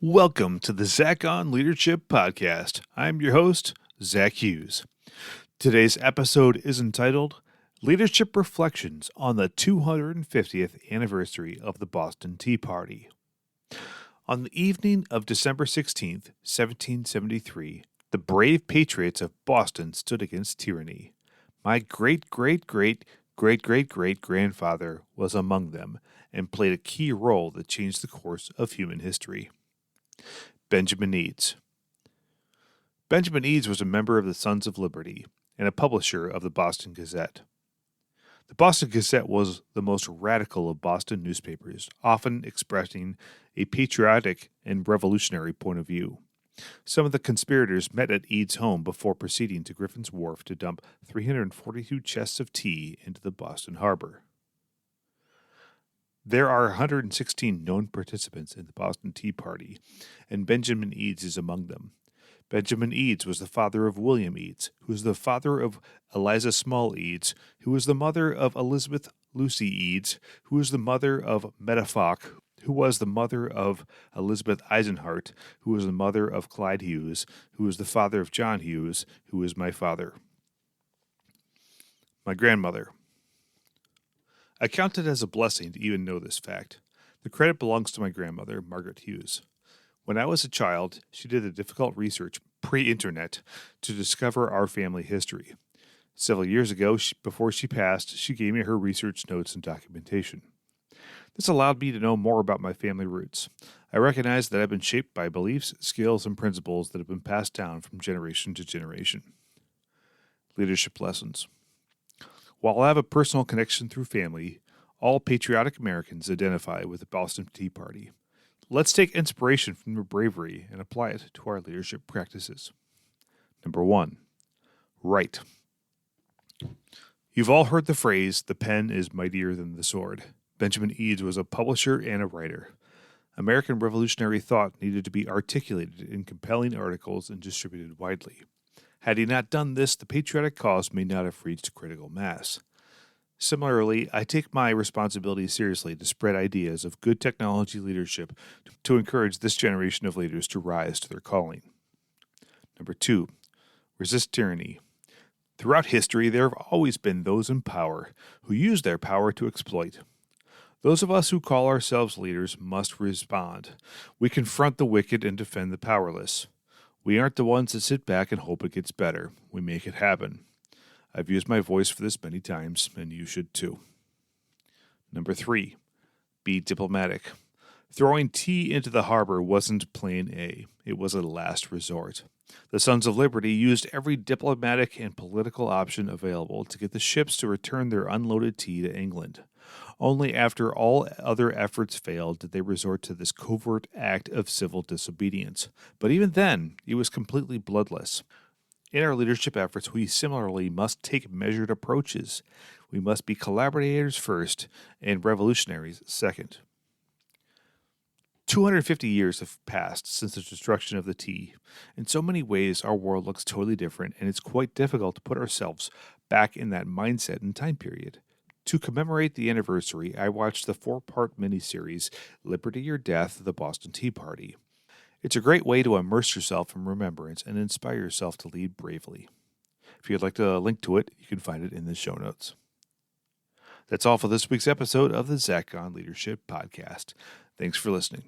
Welcome to the Zach on Leadership Podcast. I'm your host, Zach Hughes. Today's episode is entitled Leadership Reflections on the 250th Anniversary of the Boston Tea Party. On the evening of December 16th, 1773, the brave patriots of Boston stood against tyranny. My great-great-great-great-great-great-grandfather was among them and played a key role that changed the course of human history. Benjamin Edes. Benjamin Edes was a member of the Sons of Liberty and a publisher of the Boston Gazette. The Boston Gazette was the most radical of Boston newspapers, often expressing a patriotic and revolutionary point of view. Some of the conspirators met at Edes' home before proceeding to Griffin's Wharf to dump 342 chests of tea into the Boston harbor. There are 116 known participants in the Boston Tea Party, and Benjamin Edes is among them. Benjamin Edes was the father of William Edes, who was the father of Eliza Small Edes, who was the mother of Elizabeth Lucy Edes, who was the mother of Meta Falk, who was the mother of Elizabeth Eisenhart, who was the mother of Clyde Hughes, who was the father of John Hughes, who is my father. My grandmother. I count it as a blessing to even know this fact. The credit belongs to my grandmother, Margaret Hughes. When I was a child, she did the difficult research, pre-internet, to discover our family history. Several years ago, before she passed, she gave me her research notes and documentation. This allowed me to know more about my family roots. I recognize that I've been shaped by beliefs, skills, and principles that have been passed down from generation to generation. Leadership lessons. While I have a personal connection through family, all patriotic Americans identify with the Boston Tea Party. Let's take inspiration from their bravery and apply it to our leadership practices. Number 1. Write. You've all heard the phrase, the pen is mightier than the sword. Benjamin Edes was a publisher and a writer. American revolutionary thought needed to be articulated in compelling articles and distributed widely. Had he not done this, the patriotic cause may not have reached critical mass. Similarly, I take my responsibility seriously to spread ideas of good technology leadership to encourage this generation of leaders to rise to their calling. Number 2, resist tyranny. Throughout history, there have always been those in power who use their power to exploit. Those of us who call ourselves leaders must respond. We confront the wicked and defend the powerless. We aren't the ones that sit back and hope it gets better. We make it happen. I've used my voice for this many times, and you should too. Number 3, be diplomatic. Throwing tea into the harbor wasn't plan A. It was a last resort. The Sons of Liberty used every diplomatic and political option available to get the ships to return their unloaded tea to England. Only after all other efforts failed did they resort to this covert act of civil disobedience. But even then, it was completely bloodless. In our leadership efforts, we similarly must take measured approaches. We must be collaborators first and revolutionaries second. 250 years have passed since the destruction of the tea. In so many ways, our world looks totally different, and it's quite difficult to put ourselves back in that mindset and time period. To commemorate the anniversary, I watched the 4-part miniseries, Liberty or Death, The Boston Tea Party. It's a great way to immerse yourself in remembrance and inspire yourself to lead bravely. If you'd like to link to it, you can find it in the show notes. That's all for this week's episode of the Zach on Leadership Podcast. Thanks for listening.